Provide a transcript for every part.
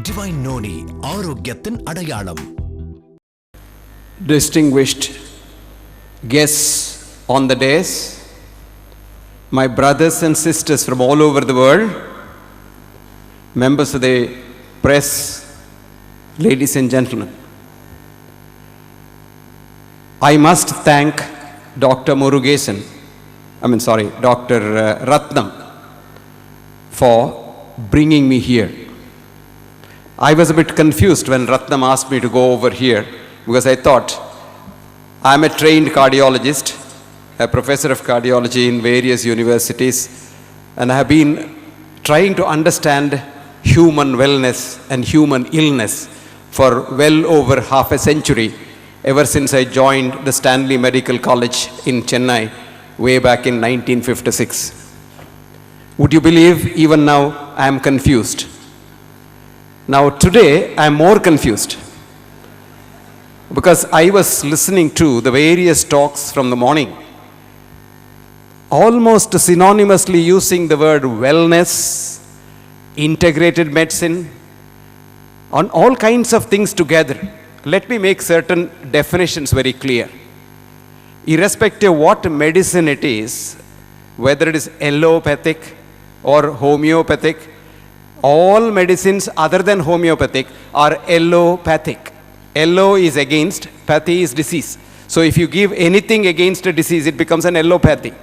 Divine Noni, ஆரோக்கியத்தின் அடையாளம். Distinguished guests on the dais, my brothers and sisters from all over the world, members of the press, ladies and gentlemen, I must thank Dr. Dr. Ratnam for bringing me here. I was a bit confused when Ratnam asked me to go over here because I thought I'm a trained cardiologist, a professor of cardiology in various universities, and I have been trying to understand human wellness and human illness for well over half a century, ever since I joined the Stanley Medical College in Chennai way back in 1956. Would you believe even now I am confused? Now today I am more confused because I was listening to the various talks from the morning, almost synonymously using the word wellness, integrated medicine, on all kinds of things together. Let me make certain definitions very clear. Irrespective of what medicine it is, whether it is allopathic or homeopathic, all medicines other than homeopathic are allopathic. Allo is against, pathy is disease. So if you give anything against a disease, it becomes an allopathy.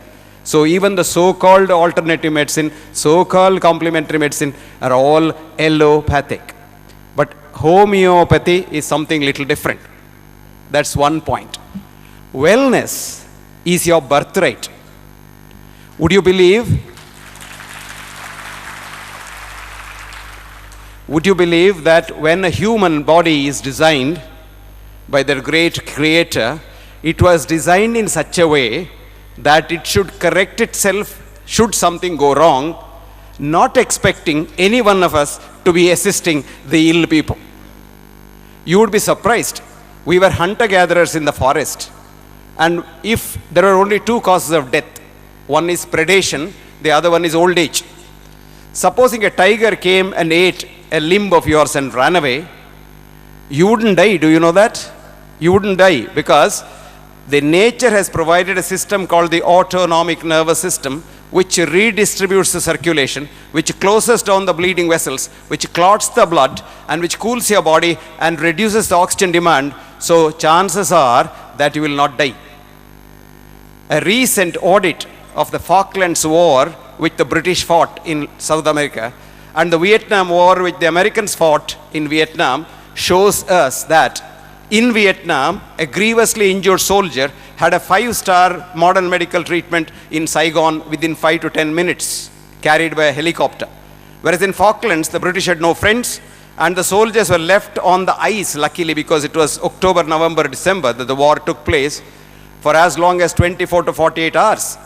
So even the so-called alternative medicine, so-called complementary medicine are all allopathic. But homeopathy is something little different. That's one point. Wellness is your birthright. Would you believe that when a human body is designed by their great creator, it was designed in such a way that it should correct itself should something go wrong, not expecting any one of us to be assisting the ill people. You would be surprised. We were hunter-gatherers in the forest, and if there are only two causes of death, one is predation, the other one is old age. Supposing a tiger came and ate a limb of yours and ran away, you wouldn't die. Do you know that? You wouldn't die because the nature has provided a system called the autonomic nervous system, which redistributes the circulation, which closes down the bleeding vessels, which clots the blood, and which cools your body and reduces the oxygen demand. So chances are that you will not die. A recent audit of the Falklands War, which the British fought in South America, and the Vietnam War, which the Americans fought in Vietnam, shows us that in Vietnam, a grievously injured soldier had a 5-star modern medical treatment in Saigon within 5 to 10 minutes, carried by a helicopter. Whereas in Falklands, the British had no friends, and the soldiers were left on the ice, luckily, because it was October, November, December that the war took place, for as long as 24 to 48 hours.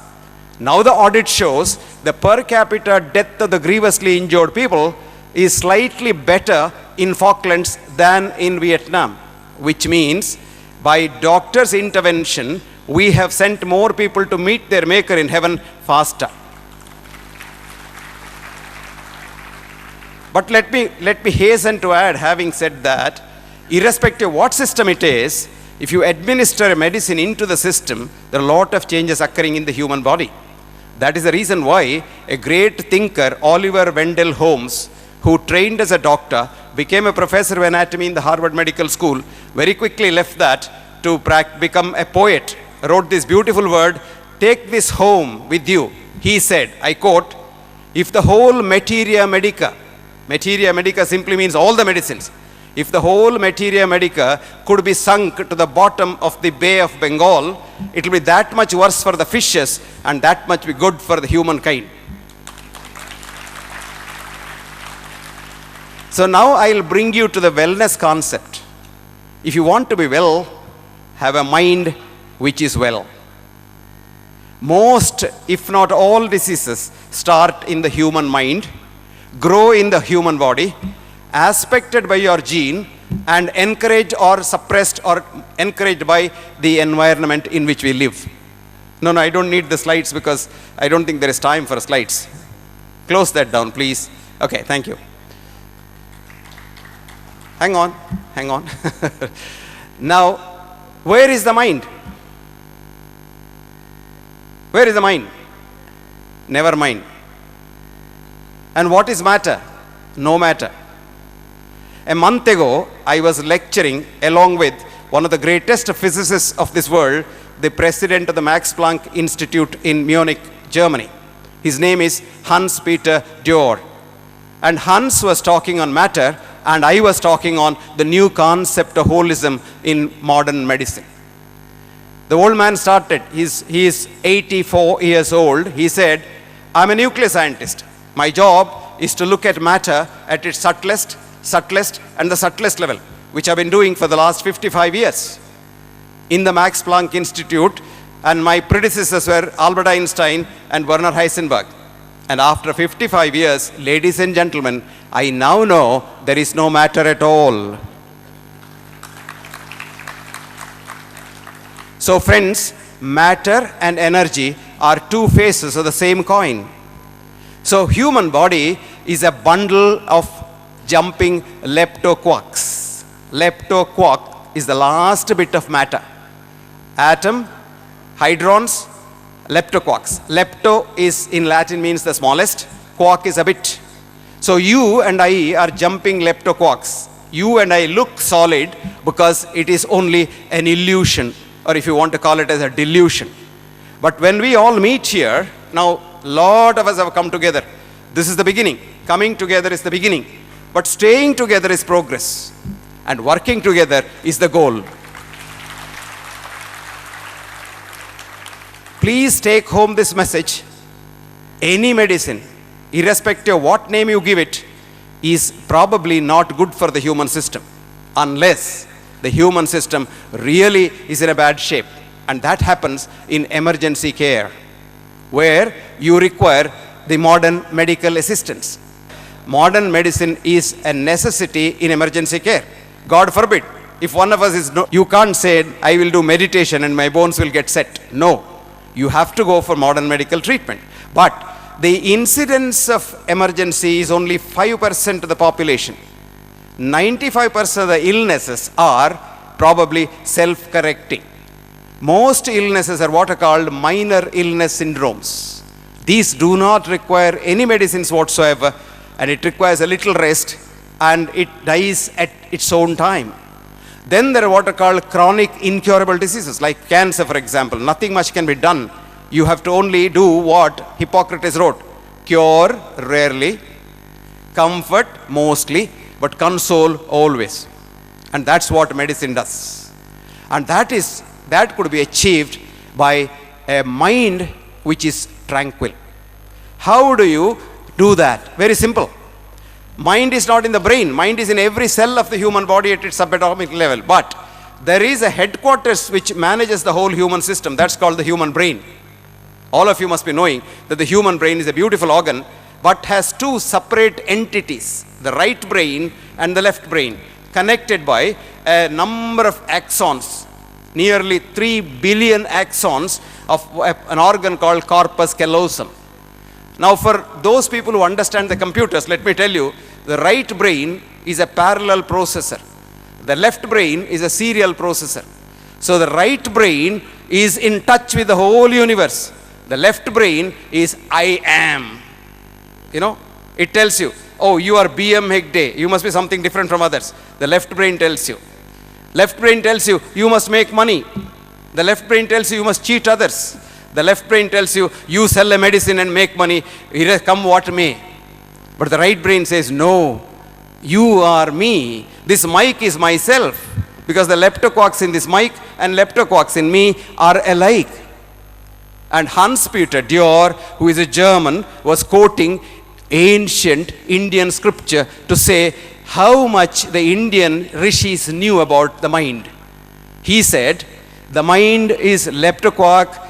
Now the audit shows the per capita death of the grievously injured people is slightly better in Falklands than in Vietnam, which means by doctor's intervention, we have sent more people to meet their maker in heaven faster. But let me hasten to add, having said that, irrespective of what system it is, if you administer a medicine into the system, there are a lot of changes occurring in the human body. That is the reason why a great thinker, Oliver Wendell Holmes, who trained as a doctor, became a professor of anatomy in the Harvard Medical School, very quickly left that to become a poet, wrote this beautiful word, "Take this home with you." He said, I quote, "If the whole materia medica simply means all the medicines, if the whole materia medica could be sunk to the bottom of the Bay of Bengal, it will be that much worse for the fishes and that much be good for the humankind." So now I'll bring you to the wellness concept. If you want to be well, have a mind which is well. Most, if not all, diseases start in the human mind, grow in the human body, aspected by your gene, and encouraged or suppressed or encouraged by the environment in which we live. No, I don't need the slides because I don't think there is time for slides. Close that down, please. Okay, thank you. Hang on, hang on. Now, where is the mind? Where is the mind? Never mind. And what is matter? No matter. A month ago, I was lecturing along with one of the greatest physicists of this world, the president of the Max Planck Institute in Munich, Germany. His name is Hans-Peter Dürr. And Hans was talking on matter, and I was talking on the new concept of holism in modern medicine. The old man started, he is 84 years old. He said, I'm a nuclear scientist. My job is to look at matter at its subtlest, and the subtlest level, which I've been doing for the last 55 years in the Max Planck Institute, and my predecessors were Albert Einstein and Werner Heisenberg. And after 55 years, ladies and gentlemen, I now know there is no matter at all. So friends, matter and energy are two faces of the same coin. So human body is a bundle of jumping leptoquarks. Leptoquark is the last bit of matter. Atom, hydrons, leptoquarks. Lepto is in Latin means the smallest, quark is a bit. So you and I are jumping leptoquarks. You and I look solid because it is only an illusion, or if you want to call it as a delusion. But when we all meet here, now lot of us have come together. This is the beginning. Coming together is the beginning. But staying together is progress. And working together is the goal. Please take home this message. Any medicine, irrespective of what name you give it, is probably not good for the human system, unless the human system really is in a bad shape. And that happens in emergency care, where you require the modern medical assistance. Modern medicine is a necessity in emergency care. God forbid, if one of us is you can't say, I will do meditation and my bones will get set. No, you have to go for modern medical treatment. But the incidence of emergency is only 5% of the population. 95% of the illnesses are probably self-correcting. Most illnesses are what are called minor illness syndromes. These do not require any medicines whatsoever, and it requires a little rest, and it dies at its own time. Then there are what are called chronic incurable diseases, like cancer, for example. Nothing much can be done. You have to only do what Hippocrates wrote: cure rarely, comfort mostly, but console always. And that's what medicine does. And that could be achieved by a mind which is tranquil. How do you do that? Very simple. Mind is not in the brain. Mind is in every cell of the human body at its subatomic level. But there is a headquarters which manages the whole human system. That's called the human brain. All of you must be knowing that the human brain is a beautiful organ, but has two separate entities, the right brain and the left brain, connected by a number of axons, nearly 3 billion axons of an organ called corpus callosum. Now, for those people who understand the computers, let me tell you, the right brain is a parallel processor. The left brain is a serial processor. So the right brain is in touch with the whole universe. The left brain is I am. You know, it tells you, oh, you are M Hegde, you must be something different from others. The left brain tells you. Left brain tells you, you must make money. The left brain tells you, you must cheat others. The left brain tells you, you sell a medicine and make money, come what may. But the right brain says, no, you are me. This mic is myself. Because the leptoquarks in this mic and leptoquarks in me are alike. And Hans-Peter Dürr, who is a German, was quoting ancient Indian scripture to say how much the Indian rishis knew about the mind. He said, the mind is leptoquark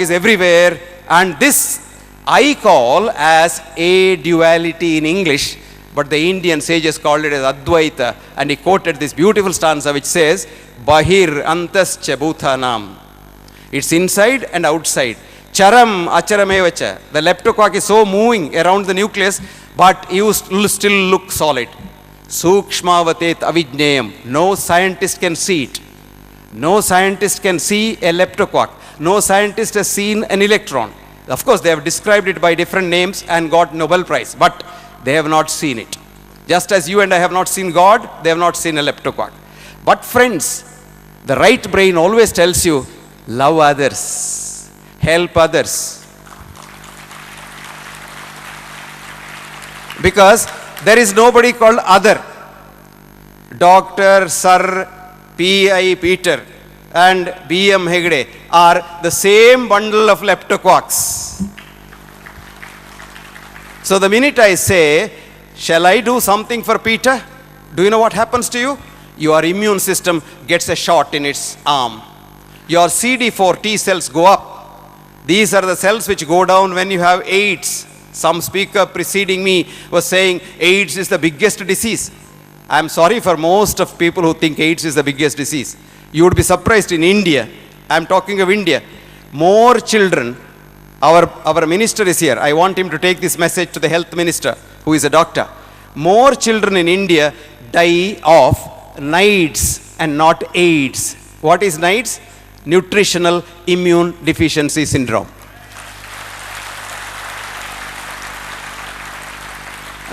is everywhere, and this I call as a duality in English, but the Indian sages called it as Advaita, and he quoted this beautiful stanza which says, Bahir antascha bhutanam. It's inside and outside. Charam acharamevacha. The leptoquark is so moving around the nucleus, but you still look solid. Sukshmavatet avijnayam. No scientist can see it. No scientist can see a leptoquark. No scientist has seen an electron. Of course, they have described it by different names and got Nobel Prize, but they have not seen it. Just as you and I have not seen God, they have not seen a leptoquark. But friends, the right brain always tells you, love others, help others. Because there is nobody called other. Dr. Sir, P.I. Peter and M Hegde are the same bundle of leptoquarks. So the minute I say, shall I do something for Peter? Do you know what happens to you? Your immune system gets a shot in its arm. Your CD4 T cells go up. These are the cells which go down when you have AIDS. Some speaker preceding me was saying AIDS is the biggest disease. I am sorry for most of people who think AIDS is the biggest disease. You would be surprised in India. I am talking of India. More children, our minister is here. I want him to take this message to the health minister, who is a doctor. More children in India die of NIDS and not AIDS. What is NIDS? Nutritional Immune Deficiency Syndrome.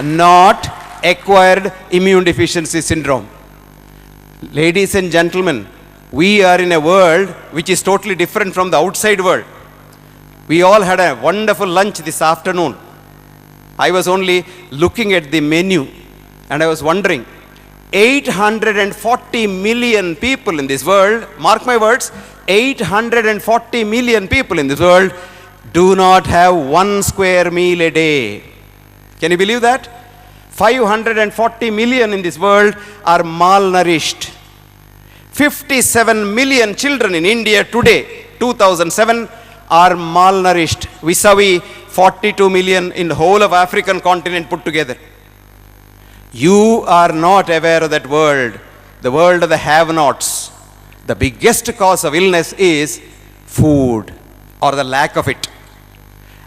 Not acquired immune deficiency syndrome. Ladies and gentlemen, we are in a world which is totally different from the outside world. We all had a wonderful lunch this afternoon. I was only looking at the menu and I was wondering, 840 million people in this world, mark my words, 840 million people in this world do not have 1 square meal a day. Can you believe that? 540 million in this world are malnourished. 57 million children in India today, 2007, are malnourished, vis-a-vis 42 million in the whole of African continent put together. You are not aware of that world, the world of the have-nots. The biggest cause of illness is food or the lack of it.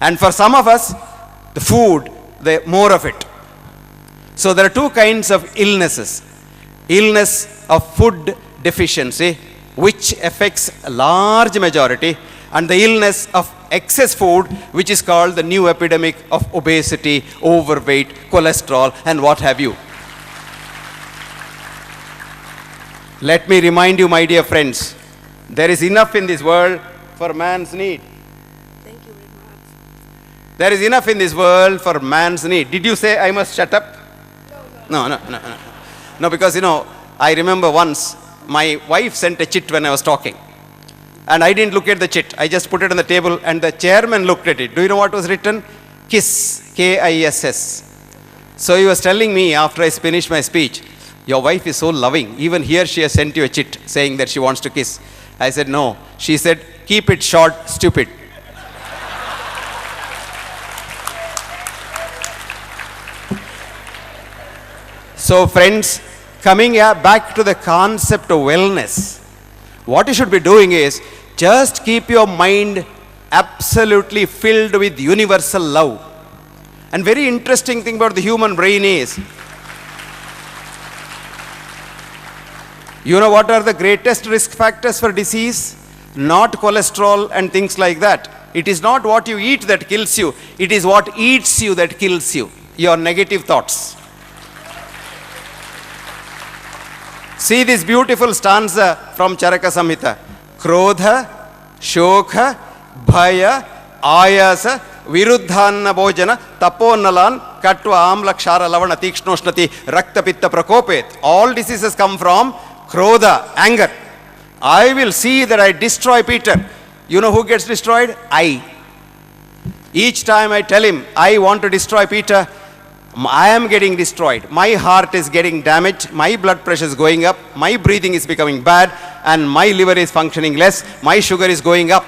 And for some of us, the food, the more of it. So there are two kinds of illnesses. Illness of food deficiency, which affects a large majority, and the illness of excess food, which is called the new epidemic of obesity, overweight, cholesterol, and what have you. Let me remind you, my dear friends, there is enough in this world for man's need. Thank you very much. There is enough in this world for man's need. Did you say I must shut up? No, No, because I remember once my wife sent a chit when I was talking. And I didn't look at the chit. I just put it on the table and the chairman looked at it. Do you know what was written? KISS, K-I-S-S. So he was telling me after I finished my speech, your wife is so loving. Even here she has sent you a chit saying that she wants to kiss. I said, no. She said, keep it short, stupid. So friends, coming back to the concept of wellness, what you should be doing is just keep your mind absolutely filled with universal love. And very interesting thing about the human brain is, you know what are the greatest risk factors for disease? Not cholesterol and things like that. It is not what you eat that kills you. It is what eats you that kills you. Your negative thoughts. See this beautiful stanza from Charaka Samhita. Krodha, Shokha, Bhaya, Ayasa, Viruddhanna Bhojana, Taponalan, Katva Amla Kshara Lavana Tikshnoshnati, Rakta Pitta Prakopet. All diseases come from Krodha, anger. I will see that I destroy Peter. You know who gets destroyed? I. Each time I tell him, I want to destroy Peter, I am getting destroyed. My heart is getting damaged. My blood pressure is going up. My breathing is becoming bad. And my liver is functioning less. My sugar is going up.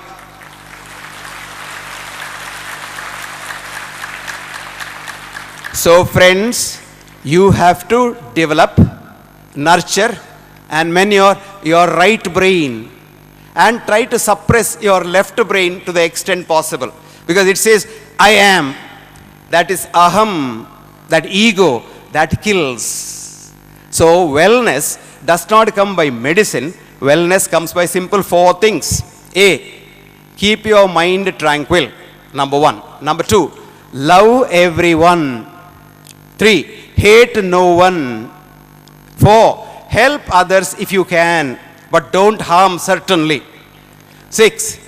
So friends, you have to develop, nurture, and manure your right brain. And try to suppress your left brain to the extent possible. Because it says, I am. That is aham. That ego, that kills. So wellness does not come by medicine. Wellness comes by simple four things. A, keep your mind tranquil. Number one. Number two, love everyone. 3, hate no one. 4, help others if you can, but don't harm certainly. 6,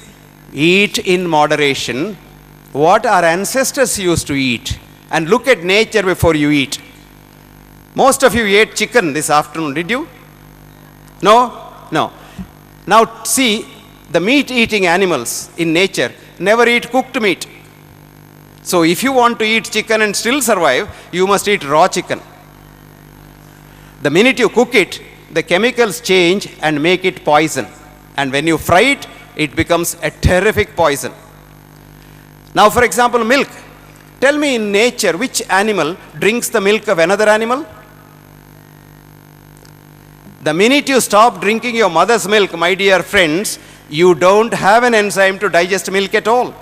eat in moderation. What our ancestors used to eat. And look at nature before you eat. Most of you ate chicken this afternoon, did you? No? No. Now see, the meat eating animals in nature never eat cooked meat. So if you want to eat chicken and still survive, you must eat raw chicken. The minute you cook it, the chemicals change and make it poison. And when you fry it, it becomes a terrific poison. Now for example, milk. Tell me in nature, which animal drinks the milk of another animal? The minute you stop drinking your mother's milk, my dear friends, you don't have an enzyme to digest milk at all.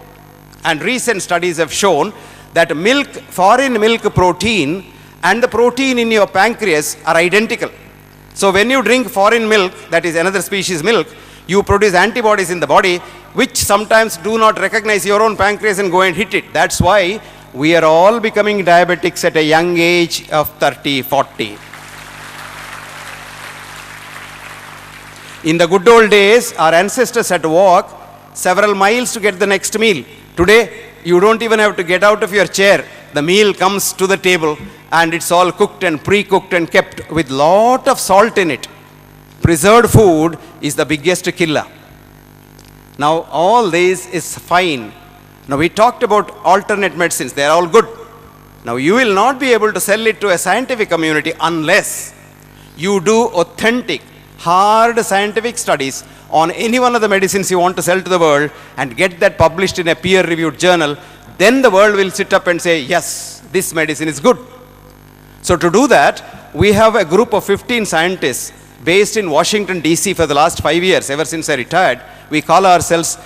And recent studies have shown that milk, foreign milk protein and the protein in your pancreas are identical. So when you drink foreign milk, that is another species milk, you produce antibodies in the body which sometimes do not recognize your own pancreas and go and hit it. That's why we are all becoming diabetics at a young age of 30, 40. In the good old days, our ancestors had to walk several miles to get the next meal. Today, you don't even have to get out of your chair. The meal comes to the table and it's all cooked and pre-cooked and kept with lot of salt in it. Preserved food is the biggest killer. Now, all this is fine. Now, we talked about alternate medicines. They are all good. Now, you will not be able to sell it to a scientific community unless you do authentic, hard scientific studies on any one of the medicines you want to sell to the world and get that published in a peer-reviewed journal. Then the world will sit up and say, yes, this medicine is good. So to do that, we have a group of 15 scientists based in Washington, D.C. for the last 5 years, ever since I retired. We call ourselves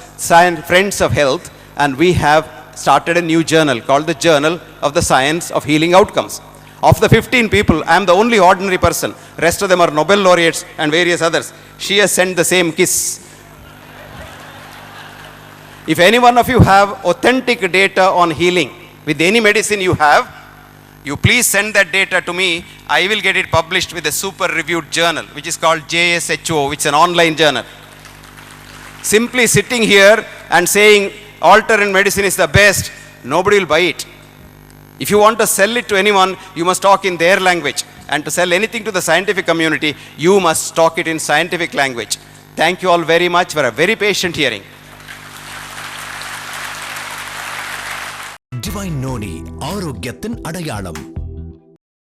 Friends of Health, and we have started a new journal called the Journal of the Science of Healing Outcomes. Of the 15 people, I am the only ordinary person. Rest of them are Nobel laureates and various others. She has sent the same kiss. If any one of you have authentic data on healing with any medicine you have, you please send that data to me. I will get it published with a super reviewed journal, which is called JSHO, which is an online journal. Simply sitting here and saying alternate medicine is the best, nobody will buy it. If you want to sell it to anyone, you must talk in their language. And to sell anything to the scientific community, you must talk it in scientific language. Thank you all very much for a very patient hearing. Divine Noni, ஆரோக்கியத்தின் அடையாளம்.